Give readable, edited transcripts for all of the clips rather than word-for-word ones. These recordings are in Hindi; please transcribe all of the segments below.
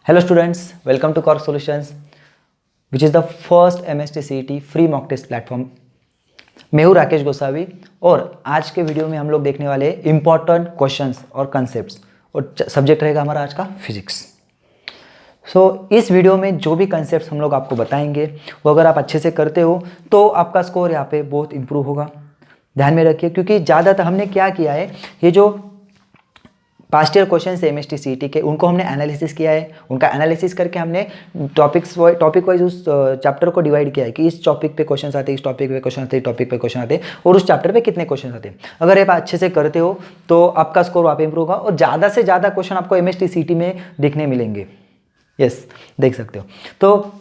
Hello students, welcome to Cork Solutions, which is the first MST CET free mock test platform. मैं हूँ राकेश गोसावी और आज के वीडियो में हम लोग देखने वाले इम्पॉर्टेंट क्वेश्चंस और कंसेप्ट्स और सब्जेक्ट रहेगा हमारा आज का फिजिक्स। इस वीडियो में जो भी कंसेप्ट्स हम लोग आपको बताएंगे वो अगर आप अच्छे से करते हो तो आपका स्कोर यहाँ पे बहुत इंप्रूव होगा। ध्यान में रखिए, क्योंकि ज़्यादातर हमने क्या किया है, ये जो पास्ट ईयर क्वेश्चन है एमएसटी सीईटी के, उनको हमने एनालिसिस किया है। उनका एनालिसिस करके हमने टॉपिक वाइज उस चैप्टर को डिवाइड किया है कि इस टॉपिक पे क्वेश्चन आते हैं, इस टॉपिक पे क्वेश्चन आते हैं, टॉपिक पे क्वेश्चन आते हैं और उस चैप्टर पे कितने क्वेश्चन आते हैं। अगर आप अच्छे से करते हो तो आपका स्कोर वहाँ पे इंप्रूव होगा और ज़्यादा से ज़्यादा क्वेश्चन आपको एमएसटी सीईटी में देखने मिलेंगे। यस, देख सकते हो। तो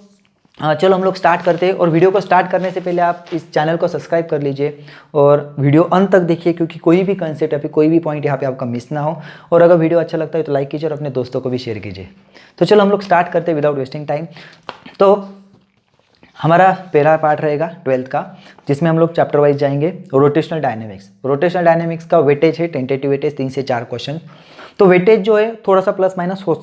चलो हम लोग स्टार्ट करते हैं। और वीडियो को स्टार्ट करने से पहले आप इस चैनल को सब्सक्राइब कर लीजिए और वीडियो अंत तक देखिए, क्योंकि कोई भी कंसेप्ट या फिर कोई भी पॉइंट यहाँ पे आपका मिस ना हो। और अगर वीडियो अच्छा लगता है तो लाइक कीजिए और अपने दोस्तों को भी शेयर कीजिए। तो चलो हम लोग स्टार्ट करते हैं विदाउट वेस्टिंग टाइम। तो हमारा पहला पार्ट रहेगा 12th का, जिसमें हम लोग चैप्टर वाइज जाएंगे। रोटेशनल डायनेमिक्स का वेटेज है, टेंटेटिव वेटेज 3 से 4 क्वेश्चन। तो वेटेज जो है थोड़ा सा प्लस माइनस हो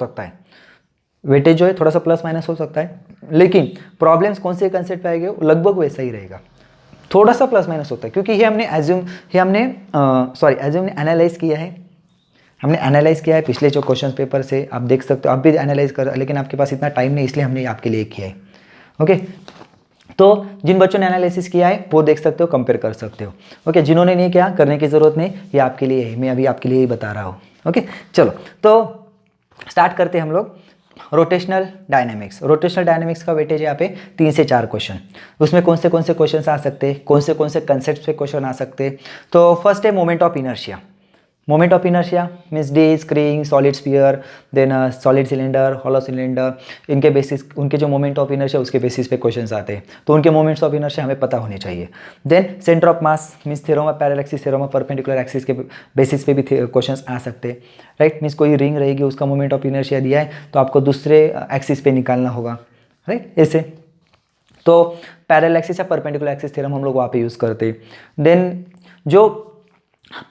सकता है, लेकिन प्रॉब्लम्स कौन से कंसेप्ट पे आएंगे लगभग वैसा ही रहेगा, थोड़ा सा प्लस माइनस होता है, क्योंकि ये हमने एनालाइज किया है पिछले जो क्वेश्चन पेपर से। आप देख सकते हो, आप भी एनालाइज कर, लेकिन आपके पास इतना टाइम नहीं, इसलिए हमने आपके लिए किया है। ओके, तो जिन बच्चों ने एनालिसिस किया है वो देख सकते हो, कंपेयर कर सकते हो। ओके, जिन्होंने नहीं किया, करने की ज़रूरत नहीं, ये आपके लिए है, मैं अभी आपके लिए ही बता रहा हूँ। ओके, चलो तो स्टार्ट करते हैं हम लोग। रोटेशनल डायनेमिक्स का वेटेज यहाँ पे 3 से 4 क्वेश्चन। उसमें कौन से क्वेश्चन आ सकते हैं, कौन से कंसेप्ट पे क्वेश्चन आ सकते हैं। तो फर्स्ट है moment of inertia means D screen, solid sphere, then solid cylinder, hollow cylinder. इनके बेसिस, उनके जो मोमेंट ऑफ इनर्शिया उसके बेसिस पे क्वेश्चंस आते हैं, तो उनके मोमेंट्स ऑफ इनर्शिया हमें पता होने चाहिए। Then centre of mass means theorem of parallel axis, theorem of perpendicular axis के बेसिस पे भी क्वेश्चंस आ सकते हैं। राइट, मीन्स कोई रिंग रहेगी, उसका मोमेंट ऑफ इनर्शिया दिया है तो आपको दूसरे एक्सिस पे निकालना होगा। राइट, ऐसे तो पैरेलल एक्सिस या परपेंडिकुलर एक्सिस थ्योरम हम लोग वहाँ पे यूज़ करते हैं। देन जो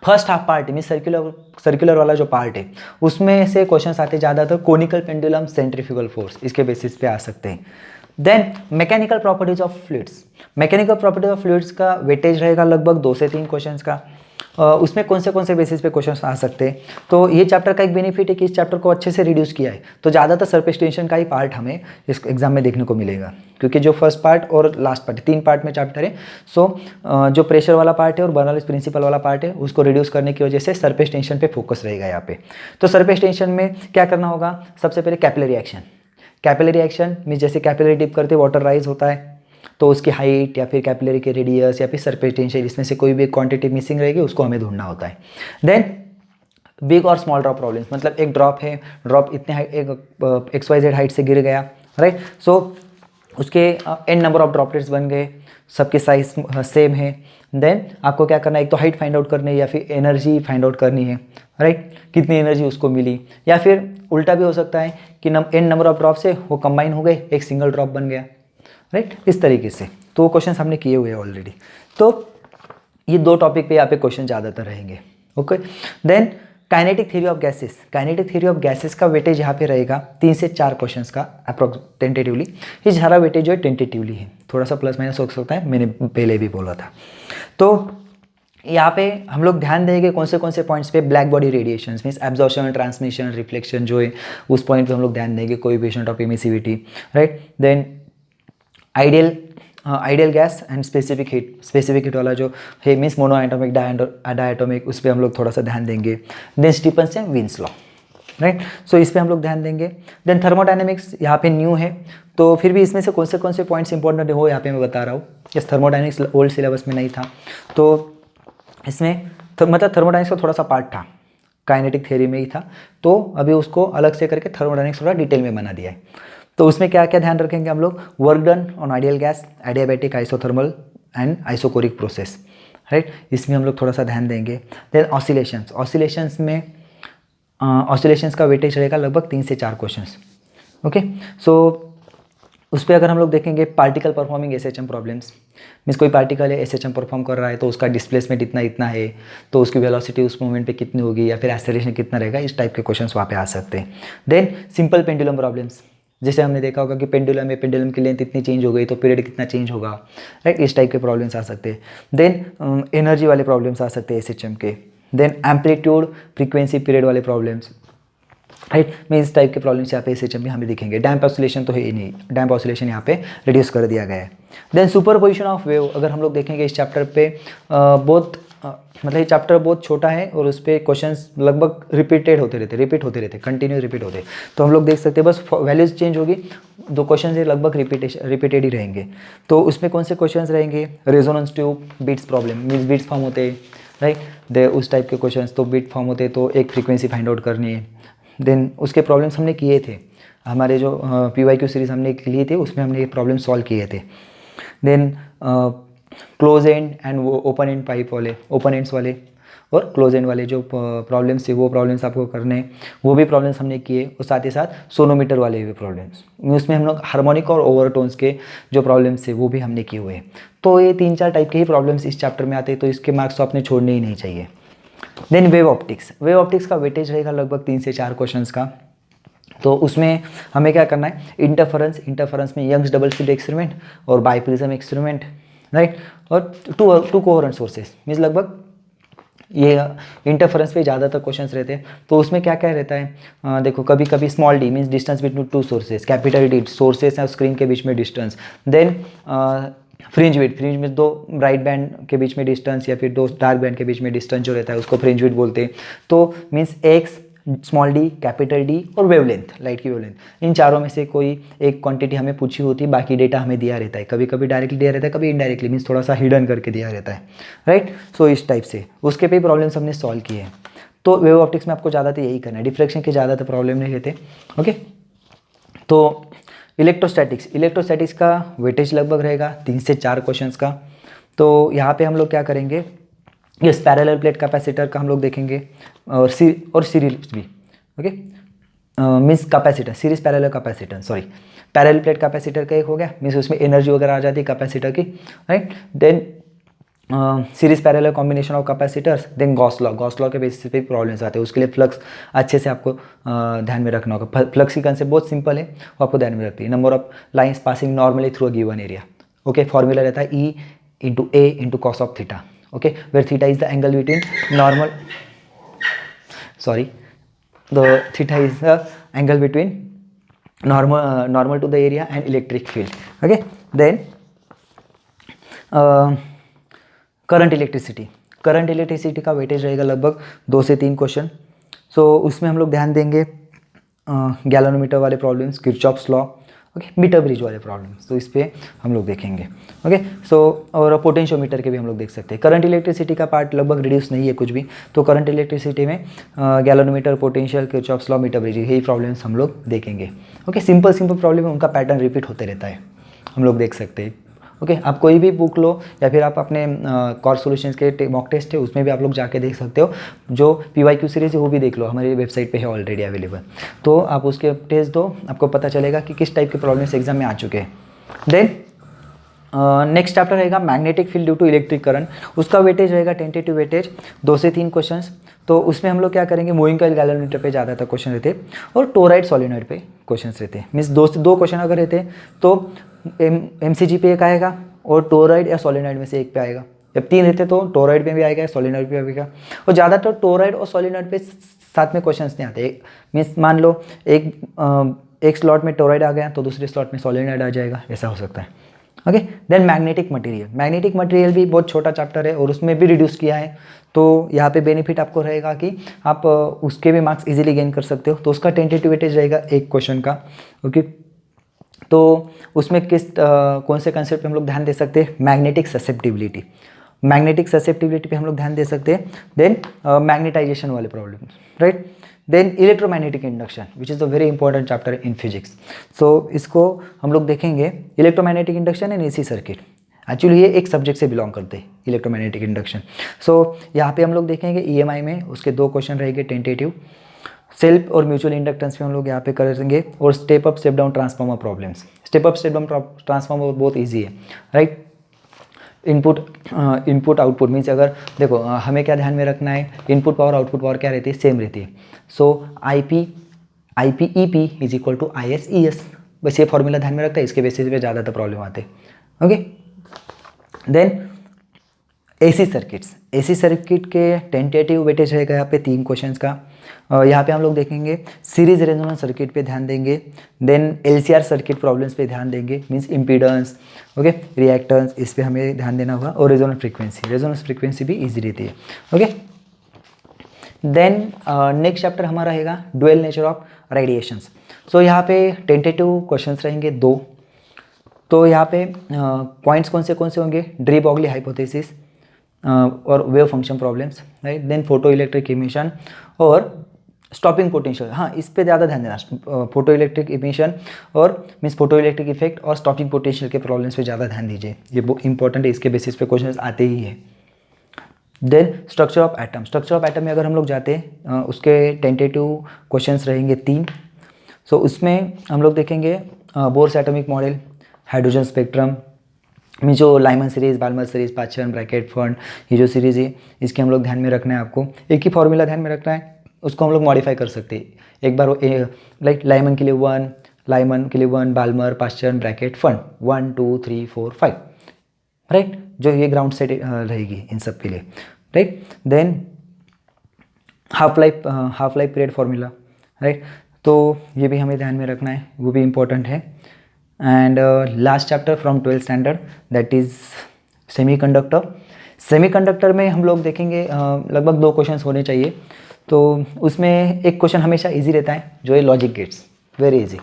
first half part mean circular वाला जो पार्ट है, उसमें से क्वेश्चंस आते ज़्यादातर कोनिकल पेंडुलम, सेंट्रीफ्यूगल फोर्स, इसके बेसिस पे आ सकते हैं। Then mechanical properties of fluids का वेटेज रहेगा लगभग 2 से 3 क्वेश्चंस का। उसमें कौन से बेसिस पे क्वेश्चंस आ सकते हैं। तो ये चैप्टर का एक बेनिफिट है कि इस चैप्टर को अच्छे से रिड्यूस किया है, तो ज़्यादातर सरफेस टेंशन का ही पार्ट हमें इस एग्जाम में देखने को मिलेगा, क्योंकि जो फर्स्ट पार्ट और लास्ट पार्ट 3 पार्ट में चैप्टर है। जो प्रेशर वाला पार्ट है और बर्नौलीज प्रिंसिपल वाला पार्ट है, उसको रिड्यूस करने की वजह से सरफेस टेंशन पे फोकस रहेगा यहाँ पे। तो सरफेस टेंशन में क्या करना होगा, सबसे पहले कैपिलरी एक्शन मीन जैसे कैपिलरी डिप करते वाटर राइज होता है, तो उसकी हाइट या फिर कैपिलरी के रेडियस या फिर सरफेस टेंशन, इसमें से कोई भी क्वांटिटी मिसिंग रहेगी, उसको हमें ढूंढना होता है। देन बिग और स्मॉल ड्रॉप प्रॉब्लम्स, मतलब एक ड्रॉप है, ड्रॉप इतने एक XYZ हाइट से गिर गया, राइट। उसके n नंबर ऑफ ड्रॉपलेट्स बन गए, सबके साइज सेम है। देन आपको क्या करना है, एक तो हाइट फाइंड आउट करनी है या फिर एनर्जी फाइंड आउट करनी है, राइट, कितनी एनर्जी उसको मिली। या फिर उल्टा भी हो सकता है कि n नंबर ऑफ ड्रॉप से वो कंबाइन हो गए, एक सिंगल ड्रॉप बन गया, राइट, इस तरीके से। तो वो क्वेश्चन हमने किए हुए हैं ऑलरेडी। तो ये 2 टॉपिक पे यहाँ पे क्वेश्चन ज़्यादातर रहेंगे। Okay, then kinetic theory of gases का वेटेज यहाँ पे रहेगा 3 से 4 क्वेश्चंस का अप्रोक्स टेंटेटिवली। ये सारा वेटेज जो है टेंटेटिवली है, थोड़ा सा प्लस माइनस हो सकता है, मैंने पहले भी बोला था। तो यहाँ पे हम लोग ध्यान देंगे कौन से पॉइंट्स पे, black body radiations means absorption, transmission, reflection जो है उस पॉइंट पे हम लोग ध्यान देंगे, coefficient of emissivity, right. Then ideal gas and specific heat वाला जो है मीन्स मोनो एटॉमिक, डायटोमिक, उस पर हम लोग थोड़ा सा ध्यान देंगे। Then Stefan's and Wien's law, right, so इस पर हम लोग ध्यान देंगे। देन थर्मोडायनेमिक्स यहाँ पे न्यू है, तो फिर भी इसमें से कौन से पॉइंट्स इंपॉर्टेंट हो यहाँ पे मैं बता रहा हूँ। यस, थर्मोडायनेमिक्स ओल्ड सिलेबस में नहीं था, तो इसमें मतलब थर्मोडायनेमिक्स का थोड़ा सा पार्ट था, काइनेटिक थ्योरी में ही था, तो अभी उसको अलग से करके थर्मोडायनेमिक्स थोड़ा डिटेल में बना दिया है। तो उसमें क्या क्या ध्यान रखेंगे हम लोग, work done on ideal gas, adiabatic, isothermal and isochoric process, right, इसमें हम लोग थोड़ा सा ध्यान देंगे। देन ऑसिलेशंस में ऑसिलेशंस का वेटेज रहेगा लगभग 3 से 4 क्वेश्चंस। ओके, सो उस पर अगर हम लोग देखेंगे particle performing SHM problems, means कोई पार्टिकल है एसएचएम परफॉर्म कर रहा है तो उसका डिस्प्लेसमेंट इतना इतना है, तो उसकी वेलोसिटी उस मोमेंट पे कितनी होगी या फिर एक्सेलरेशन कितना रहेगा, इस टाइप के क्वेश्चंस वहाँ पे आ सकते हैं। देन सिंपल पेंडुलम प्रॉब्लम्स, जैसे हमने देखा होगा कि पेंडुलम में पेंडुलम की लेंथ इतनी चेंज हो गई तो पीरियड कितना चेंज होगा, राइट, इस टाइप के प्रॉब्लम्स आ सकते हैं। देन एनर्जी वाले प्रॉब्लम्स आ सकते हैं एसएचएम के। देन एम्पलीट्यूड फ्रीक्वेंसी पीरियड वाले प्रॉब्लम्स, राइट, में इस टाइप के प्रॉब्लम्स यहाँ पे एसएचएम में हमें दिखेंगे। डैम्प ऑसिलेशन तो है ही नहीं, डैम्प ऑसिलेशन यहाँ पे रिड्यूस कर दिया गया है। देन सुपरपोजिशन ऑफ वेव, अगर हम लोग देखेंगे इस चैप्टर पे मतलब ये चैप्टर बहुत छोटा है और उस पर क्वेश्चंस लगभग रिपीट होते रहते कंटिन्यू रिपीट होते, तो हम लोग देख सकते हैं बस वैल्यूज चेंज होगी, दो क्वेश्चन ये लगभग रिपीटेड ही रहेंगे। तो उसमें कौन से क्वेश्चंस रहेंगे, resonance tube beats problem, means beats form होते हैं, राइट, दे उस टाइप के क्वेश्चंस, तो बीट फॉर्म होते तो एक फ्रीक्वेंसी फाइंड आउट करनी है। देन उसके प्रॉब्लम्स हमने किए थे, हमारे जो PYQ सीरीज़ हमने लिए थे उसमें हमने ये प्रॉब्लम सॉल्व किए थे। देन क्लोज एंड एंड वो ओपन एंड पाइप वाले, ओपन एंड्स वाले और क्लोज एंड वाले जो प्रॉब्लम्स थे वो प्रॉब्लम्स आपको करने, वो भी प्रॉब्लम्स हमने किए। और साथ ही साथ सोनोमीटर वाले भी प्रॉब्लम्स, उसमें हम लोग हार्मोनिक और ओवरटोन्स के जो प्रॉब्लम्स थे वो भी हमने किए हुए हैं। तो ये 3-4 टाइप के ही प्रॉब्लम्स इस चैप्टर में आते हैं, तो इसके मार्क्स तो आपने छोड़ने ही नहीं चाहिए। देन वेव ऑप्टिक्स का वेटेज रहेगा लगभग 3 से 4 क्वेश्चंस का। तो उसमें हमें क्या करना है, इंटरफेरेंस में यंग्स डबल स्लिट एक्सपेरिमेंट और बाइप्रिज्म एक्सपेरिमेंट, राइट, और टू कोहेरेंट सोर्सेस, मीन्स लगभग ये इंटरफेरेंस पे ज़्यादातर क्वेश्चंस रहते हैं। तो उसमें क्या क्या रहता है, देखो कभी कभी small D means distance between two sources, capital D sources और स्क्रीन के बीच में डिस्टेंस। देन फ्रिंज विड्थ में दो ब्राइट बैंड के बीच में डिस्टेंस या फिर दो डार्क बैंड के बीच में डिस्टेंस जो रहता है उसको फ्रिंज विड्थ बोलते हैं। तो means x, small D, capital D और वेवलेंथ, लाइट की वेवलेंथ, इन चारों में से कोई एक क्वांटिटी हमें पूछी होती है, बाकी डेटा हमें दिया रहता है, कभी कभी डायरेक्टली दिया रहता है, कभी इनडायरेक्टली, मीन्स थोड़ा सा हिडन करके दिया रहता है, राइट। सो इस टाइप से उसके पे प्रॉब्लम्स हमने सॉल्व किए हैं। तो वेव ऑप्टिक्स में आपको ज़्यादातर यही करना है, डिफ्रैक्शन के ज़्यादातर प्रॉब्लम नहीं रहते, ओके। तो इलेक्ट्रोस्टैटिक्स का वेटेज लगभग रहेगा 3 से 4 क्वेश्चंस का। तो यहाँ पे हम लोग क्या करेंगे, यस, पैरेलल प्लेट कैपेसिटर का हम लोग देखेंगे और सीरीज भी, okay, means capacitor, series parallel capacitor, sorry, parallel plate capacitor का एक हो गया, मीन्स उसमें एनर्जी वगैरह आ जाती है कैपेसिटर की, right. Then series parallel combination of capacitors. Then Gauss law के बेसिस पे प्रॉब्लम्स आते हैं, उसके लिए फ्लक्स अच्छे से आपको ध्यान में रखना होगा। फ्लक्स की कंसेप्ट बहुत सिंपल है, वो आपको ध्यान में रखती है। Number of lines passing normally through a given area, okay, formula रहता है E into A into cos of theta, okay, where theta is the angle between normal, sorry, the theta is the angle between normal to the area and electric field, okay. Then current electricity का वेटेज रहेगा लगभग 2 से 3 क्वेश्चन। सो उसमें हम लोग ध्यान देंगे गैलोनोमीटर वाले problems, Kirchhoff's law, okay, meter bridge वाले प्रॉब्लम्स, तो इस पर हम लोग देखेंगे, ओके। सो और पोटेंशियोमीटर के भी हम लोग देख सकते हैं। करंट इलेक्ट्रिसिटी का पार्ट लगभग रिड्यूस नहीं है कुछ भी, तो करंट इलेक्ट्रिसिटी में galvanometer, potential, Kirchhoff's law, meter bridge, यही प्रॉब्लम्स हम लोग देखेंगे, ओके। सिंपल प्रॉब्लम है, उनका पैटर्न रिपीट होते रहता है, हम लोग देख सकते हैं, ओके। आप कोई भी बुक लो या फिर आप अपने कॉर्स सॉल्यूशंस के मॉक टेस्ट है उसमें भी आप लोग जाके देख सकते हो, जो PYQ सीरीज है वो भी देख लो, हमारी वेबसाइट पे है ऑलरेडी अवेलेबल, तो आप उसके टेस्ट दो, आपको पता चलेगा कि किस टाइप के प्रॉब्लम्स एग्जाम में आ चुके हैं। देन नेक्स्ट चैप्टर रहेगा magnetic field due to electric current, उसका वेटेज रहेगा टेंटेटिव वेटेज 2 से 3 क्वेश्चंस। तो उसमें हम लोग क्या करेंगे, मूविंग कॉइल गैलोमीटर पे ज़्यादातर क्वेश्चन रहते हैं और टोराइड सोलेनॉइड पे क्वेश्चंस रहते हैं, मीन्स 2 से 2 क्वेश्चन अगर रहते हैं तो MCG पे एक आएगा और टोराइड या सोलेनॉइड में से एक पे आएगा। जब 3 रहते तो टोराइड में भी आएगा या सोलेनॉइड पे भी आएगा, और ज़्यादातर टोराइड और सोलेनॉइड पे साथ में क्वेश्चंस नहीं आते। मीन्स मान लो एक स्लॉट में टोराइड आ गया तो दूसरे स्लॉट में सोलेनॉइड आ जाएगा, ऐसा हो सकता है, ओके। देन मैग्नेटिक मटेरियल भी बहुत छोटा चैप्टर है और उसमें भी रिड्यूस किया है, तो यहाँ पे बेनिफिट आपको रहेगा कि आप उसके भी मार्क्स इजीली गेन कर सकते हो। तो उसका टेंटेटिव वेटेज रहेगा 1 क्वेश्चन का, ओके। तो उसमें कौन से कंसेप्ट पे हम लोग ध्यान दे सकते हैं, मैग्नेटिक ससेप्टिबिलिटी पे हम लोग ध्यान दे सकते हैं। देन मैग्नेटाइजेशन वाले problem, right. Then electromagnetic induction which is a very important chapter in physics. So इसको हम लोग देखेंगे, electromagnetic induction and AC circuit, actually ये एक सब्जेक्ट से बिलोंग करते हैं, इलेक्ट्रोमैग्नेटिक इंडक्शन। सो यहाँ पे हम लोग देखेंगे EMI में उसके 2 क्वेश्चन रहेंगे टेंटेटिव। सेल्फ और म्यूचुअल इंडक्टेंस पे हम लोग यहाँ पे करेंगे, और step up step down transformer problems. Step up step down transformer बहुत ईजी है, राइट। इनपुट आउटपुट मीन्स अगर देखो हमें क्या ध्यान में रखना है, इनपुट पावर आउटपुट पावर क्या रहती है, सेम रहती है। So I P E P is equal to I S E S, बस ये फॉर्मूला ध्यान में रखता है, इसके बेसिस पे ज़्यादातर प्रॉब्लम आते हैं। ओके, देन एसी सर्किट के टेंटेटिव वेटेज रहेगा यहाँ पे 3 क्वेश्चंस का। यहाँ पे हम लोग देखेंगे सीरीज रेजोनेंस सर्किट पे ध्यान देंगे, देन एलसीआर सर्किट प्रॉब्लम्स पे ध्यान देंगे, मींस इम्पीडेंस, ओके, रिएक्टेंस, इस पे हमें ध्यान देना होगा, और रेजोनेंस फ्रीक्वेंसी भी इजी रहती है। ओके, देन नेक्स्ट चैप्टर हमारा रहेगा डुअल नेचर ऑफ रेडिएशंस। सो यहाँ पे टेंटेटिव क्वेश्चंस रहेंगे 2। तो यहाँ पे पॉइंट्स कौन से होंगे, डी ब्रॉगली हाइपोथेसिस और wave function problems, right. Then photoelectric emission और स्टॉपिंग पोटेंशियल, हाँ इस पे ज़्यादा ध्यान देना, फोटो इलेक्ट्रिक इमिशन और मीन्स फोटो इलेक्ट्रिक इफेक्ट और स्टॉपिंग पोटेंशियल के प्रॉब्लम्स पे ज़्यादा ध्यान दीजिए, ये बहुत इंपॉर्टेंट है, इसके बेसिस पे क्वेश्चन आते ही है। देन स्ट्रक्चर ऑफ एटम में अगर हम लोग जाते हैं उसके टेंटेटिव क्वेश्चंस रहेंगे 3। सो उसमें हम लोग देखेंगे Bohr's atomic model, hydrogen spectrum में जो लाइमन सीरीज़, बाल्मर सीरीज़, पाचन ब्रैकेट फंड, ये जो सीरीज़ है इसके हम लोग ध्यान में रखना है। आपको एक ही फॉर्मूला ध्यान में रखना है, उसको हम लोग मॉडिफाई कर सकते हैं। एक बार लाइक लाइमन के लिए 1, बाल्मर, पाचन ब्रैकेट फंड 1 2 3 4 5, राइट, जो ये ग्राउंड सेट रहेगी इन सब के लिए, right. Than half life period formula, right, तो ये भी हमें ध्यान में रखना है, वो भी इम्पोर्टेंट है। And last chapter from 12th standard that is semiconductor में हम लोग देखेंगे लगभग 2 क्वेश्चंस होने चाहिए। तो उसमें एक क्वेश्चन हमेशा इजी रहता है जो है लॉजिक गेट्स, वेरी इजी,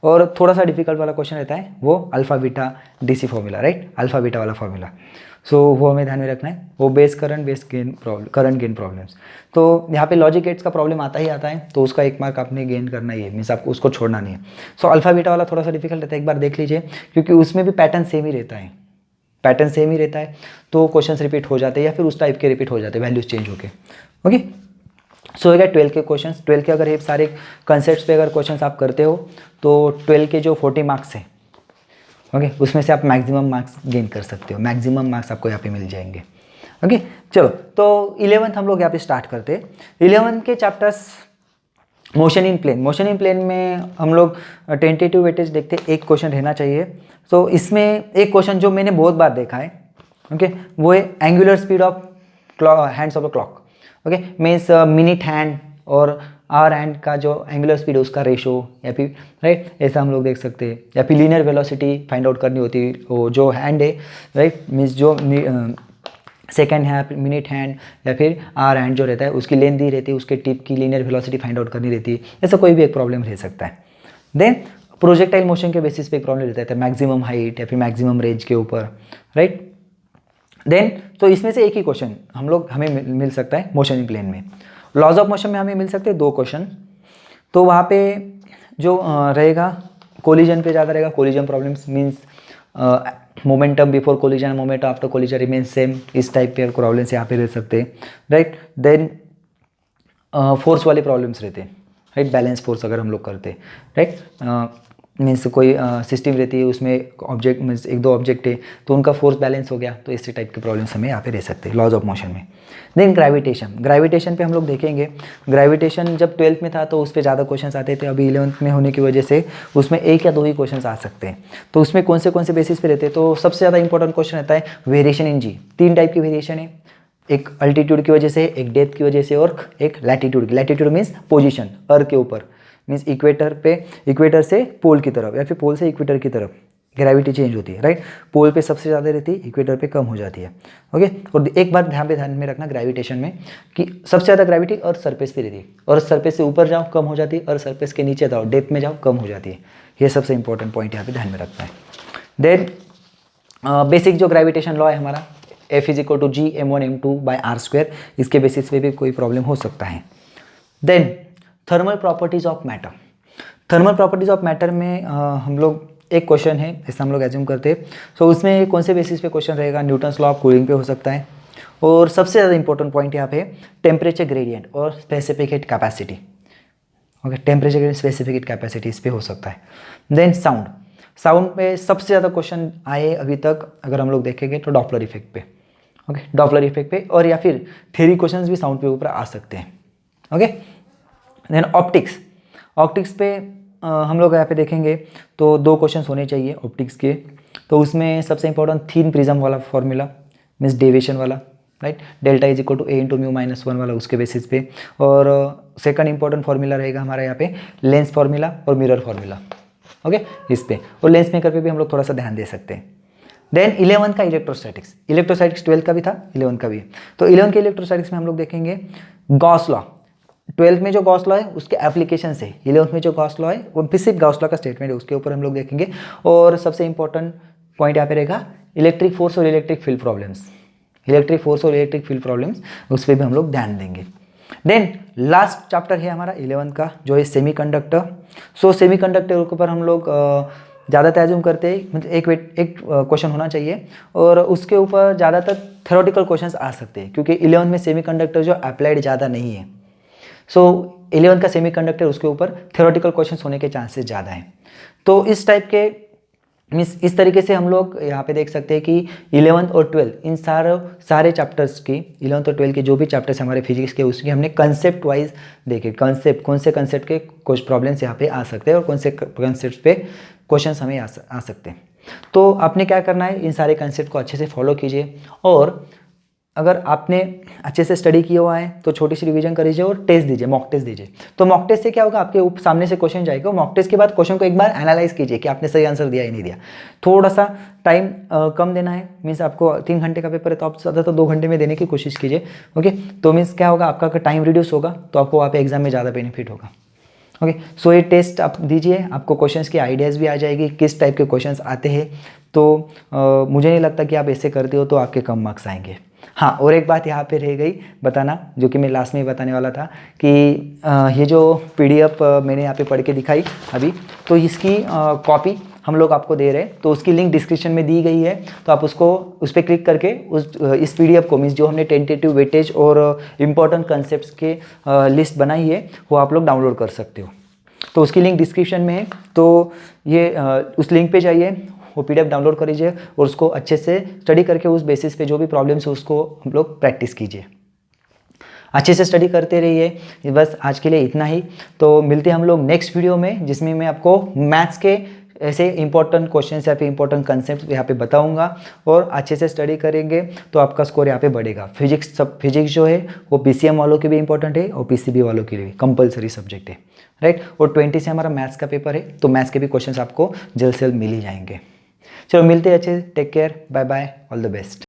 और थोड़ा सा डिफिकल्ट वाला क्वेश्चन रहता है वो alpha beta DC formula, right, alpha beta वाला फॉर्मूला। सो वो हमें ध्यान में रखना है, वो करंट गेन प्रॉब्लम्स। तो यहाँ पे लॉजिक गेट्स का प्रॉब्लम आता है, तो उसका 1 मार्क आपने गेन करना ही है, मीन्स आपको उसको छोड़ना नहीं है। सो अल्फा बीटा वाला थोड़ा सा डिफिकल्ट रहता है, एक बार देख लीजिए, क्योंकि उसमें भी पैटर्न सेम ही रहता है, तो क्वेश्चन रिपीट हो जाते हैं या फिर उस टाइप के रिपीट हो जाते हैं, वैल्यूज चेंज होके। ओके, सो हो गया 12 के क्वेश्चंस। 12 के अगर ये सारे कंसेप्ट्स पे अगर क्वेश्चंस आप करते हो तो 12 के जो 40 मार्क्स हैं, ओके, उसमें से आप मैक्सिमम मार्क्स गेन कर सकते हो, मैक्सिमम मार्क्स आपको यहाँ पे मिल जाएंगे। ओके, चलो तो 11th हम लोग यहाँ पे स्टार्ट करते हैं। 11th के चैप्टर्स मोशन इन प्लेन में हम लोग टेंटेटिव वेटेज देखते हैं, एक क्वेश्चन रहना चाहिए। तो इसमें एक क्वेश्चन जो मैंने बहुत बार देखा है, ओके, वो है angular speed of hands of a clock. Okay, means minute hand और आवर हैंड का जो एंगुलर स्पीड है उसका रेशो, या फिर राइट ऐसा हम लोग देख सकते हैं, या फिर लीनियर वेलोसिटी फाइंड आउट करनी होती है, वो जो हैंड है, राइट, मीन्स जो सेकेंड है मिनट हैंड या फिर आवर हैंड जो रहता है उसकी लेंथ दी रहती है, उसके टिप की लीनियर वेलोसिटी फाइंड आउट करनी रहती है, ऐसा कोई भी एक प्रॉब्लम रह सकता है। देन प्रोजेक्टाइल मोशन के बेसिस पे एक प्रॉब्लम रहता है, मैक्सिमम हाइट या फिर मैक्सिमम रेंज के ऊपर, राइट। देन तो इसमें से एक ही क्वेश्चन हमें मिल सकता है मोशन इन प्लेन में। लॉज ऑफ मोशन में हमें मिल सकते हैं 2 क्वेश्चन। तो वहाँ पे जो रहेगा कोलिजन पे ज़्यादा रहेगा, collision problems means momentum before collision, momentum after collision remain same, इस टाइप के प्रॉब्लम्स यहाँ पे रह सकते हैं, राइट। देन फोर्स वाले प्रॉब्लम्स रहते हैं, राइट, बैलेंस फोर्स अगर हम लोग करते हैं, राइट, मीन्स कोई सिस्टम रहती है उसमें ऑब्जेक्ट मीन्स 1-2 ऑब्जेक्ट है तो उनका फोर्स बैलेंस हो गया, तो इसी टाइप के प्रॉब्लम्स हमें यहाँ पे रह सकते हैं लॉज ऑफ मोशन में। देन ग्रेविटेशन पे हम लोग देखेंगे, ग्रेविटेशन जब 12th में था तो उस पर ज़्यादा क्वेश्चंस आते थे, अभी 11th में होने की वजह से उसमें 1 या 2 ही क्वेश्चंस आ सकते हैं। तो उसमें कौन से बेसिस पे रहते हैं, तो सबसे ज़्यादा इंपॉर्टेंट क्वेश्चन रहता है वेरिएशन इन जी। 3 टाइप की वेरिएशन है, एक अल्टीट्यूड की वजह से, एक डेप्थ की वजह से और एक लैटीट्यूड मीन्स पोजिशन अर्थ के ऊपर, मीन्स इक्वेटर से पोल की तरफ या फिर पोल से इक्वेटर की तरफ ग्रेविटी चेंज होती है, राइट। पोल पे सबसे ज़्यादा रहती है, इक्वेटर पे कम हो जाती है। ओके, और एक बात ध्यान में रखना ग्रेविटेशन में कि सबसे ज़्यादा ग्रेविटी अर्थ सरफेस पे रहती है, और सरफेस से ऊपर जाओ कम हो जाती है, और सरफेस के नीचे जाओ डेप्थ में जाओ कम हो जाती है। ये सबसे इंपॉर्टेंट पॉइंट यहाँ पे ध्यान में रखना है। देन बेसिक जो ग्रेविटेशन लॉ है हमारा F = G m1m2/r², इसके बेसिस पे भी कोई प्रॉब्लम हो सकता है। Then thermal properties of matter में हम लोग एक क्वेश्चन है, ऐसा हम लोग एज्यूम करते हैं। सो उसमें कौन से बेसिस पे क्वेश्चन रहेगा, न्यूटन्स लॉ ऑफ कूलिंग पे हो सकता है, और सबसे ज़्यादा इंपॉर्टेंट पॉइंट यहाँ पे टेम्परेचर ग्रेडियंट और specific heat capacity, okay, temperature gradient, specific heat capacity, इस पे हो सकता है। देन साउंड, साउंड पे सबसे ज़्यादा क्वेश्चन आए अभी तक अगर हम लोग देखेंगे तो डॉपलर इफेक्ट पे, ओके, डॉपलर इफेक्ट पे, और या फिर थ्योरी क्वेश्चंस भी साउंड पे ऊपर आ सकते हैं। ओके, देन ऑप्टिक्स, ऑप्टिक्स पे हम लोग यहाँ पे देखेंगे तो 2 क्वेश्चंस होने चाहिए ऑप्टिक्स के। तो उसमें सबसे इंपॉर्टेंट थिन प्रिज्म वाला फॉर्मूला, मीन्स डेविएशन वाला, right, delta is equal to A into mu minus 1 वाला, उसके बेसिस पे। और सेकंड इंपॉर्टेंट फॉर्मूला रहेगा हमारा यहाँ पे लेंस फार्मूला और मिरर फार्मूला, ओके, इस पे। और लेंस मेकर पे भी हम लोग थोड़ा सा ध्यान दे सकते हैं। देन 11 का इलेक्ट्रोस्टैटिक्स, इलेक्ट्रोस्टैटिक्स 12 का भी था, 11 का भी है। तो 11 के इलेक्ट्रोस्टैटिक्स में हम लोग देखेंगे गॉस लॉ, 12th में जो गॉस लॉ है उसके एप्लीकेशन से, 11th में जो गॉस लॉ है वो सिर्फ गॉस लॉ का स्टेटमेंट है, उसके ऊपर हम लोग देखेंगे। और सबसे इंपॉर्टेंट पॉइंट यहाँ पे रहेगा इलेक्ट्रिक फोर्स और electric field problems, electric force और इलेक्ट्रिक फील्ड प्रॉब्लम्स, उस पर भी हम लोग ध्यान देंगे। देन लास्ट चैप्टर है हमारा 11th का जो है सेमीकंडक्टर। सो सेमीकंडक्टर के ऊपर हम लोग ज़्यादातर एज्यूम करते हैं, मतलब एक क्वेश्चन होना चाहिए, और उसके ऊपर ज़्यादातर थ्योरेटिकल क्वेश्चंस आ सकते हैं, क्योंकि 11th में सेमीकंडक्टर जो अप्लाइड ज़्यादा नहीं है। सो 11th का सेमीकंडक्टर, उसके ऊपर थ्योरेटिकल क्वेश्चंस होने के चांसेस ज़्यादा हैं। तो इस टाइप के मीन्स इस तरीके से हम लोग यहाँ पे देख सकते हैं कि 11th और 12th इन सारे चैप्टर्स की, 11th और 12th के जो भी चैप्टर्स हमारे फिजिक्स के, उसकी हमने कंसेप्ट वाइज देखे, कंसेप्ट कौन से कंसेप्ट के कुछ प्रॉब्लम्स यहाँ पे आ सकते हैं और कौन से कंसेप्ट पे क्वेश्चंस हमें आ सकते हैं। तो आपने क्या करना है, इन सारे कंसेप्ट को अच्छे से फॉलो कीजिए, और अगर आपने अच्छे से स्टडी किया हुआ है तो छोटी सी रिवीजन कर लीजिए और टेस्ट दीजिए, मॉक टेस्ट दीजिए। तो मॉक टेस्ट से क्या होगा, आपके सामने से क्वेश्चन जाएगा, मॉक टेस्ट के बाद क्वेश्चन को एक बार एनालाइज कीजिए कि आपने सही आंसर दिया या नहीं दिया। थोड़ा सा टाइम कम देना है, मीन्स आपको 3 घंटे का पेपर है तो आप ज़्यादा तो 2 घंटे में देने की कोशिश कीजिए, ओके। तो मीन्स क्या होगा, आपका टाइम रिड्यूस होगा तो आपको वहाँ पे एग्जाम में ज़्यादा बेनिफिट होगा, ओके। सो ये टेस्ट आप दीजिए, आपको क्वेश्चंस की आइडियाज़ भी आ जाएगी किस टाइप के क्वेश्चंस आते हैं। तो मुझे नहीं लगता कि आप ऐसे करते हो तो आपके कम मार्क्स आएंगे। हाँ, और एक बात यहाँ पे रह गई बताना, जो कि मैं लास्ट में ही बताने वाला था, कि ये जो PDF मैंने यहाँ पे पढ़ के दिखाई अभी, तो इसकी कॉपी हम लोग आपको दे रहे हैं, तो उसकी लिंक डिस्क्रिप्शन में दी गई है। तो आप उसको उस पर क्लिक करके इस PDF को, मीन्स जो हमने टेंटेटिव वेटेज और इम्पोर्टेंट कंसेप्ट्स के लिस्ट बनाई है, वो आप लोग डाउनलोड कर सकते हो। तो उसकी लिंक डिस्क्रिप्शन में है, तो ये उस लिंक पे जाइए, वो PDF डाउनलोड कर लीजिए और उसको अच्छे से स्टडी करके उस बेसिस पे जो भी प्रॉब्लम्स है उसको हम लोग प्रैक्टिस कीजिए। अच्छे से स्टडी करते रहिए। बस आज के लिए इतना ही, तो मिलते हैं हम लोग नेक्स्ट वीडियो में, जिसमें मैं आपको मैथ्स के ऐसे इंपॉर्टेंट क्वेश्चंस या फिर इंपॉर्टेंट कंसेप्ट यहाँ पे बताऊंगा, और अच्छे से स्टडी करेंगे तो आपका स्कोर यहाँ पे बढ़ेगा। फिजिक्स जो है वो PCM वालों के भी इंपॉर्टेंट है और PCB वालों के लिए भी कंपलसरी सब्जेक्ट है, राइट। और 20 से हमारा मैथ्स का पेपर है, तो मैथ्स के भी क्वेश्चन आपको जल्द से जल्द मिल ही जाएंगे। चलो मिलते हैं, अच्छे, take care, bye bye, all the best.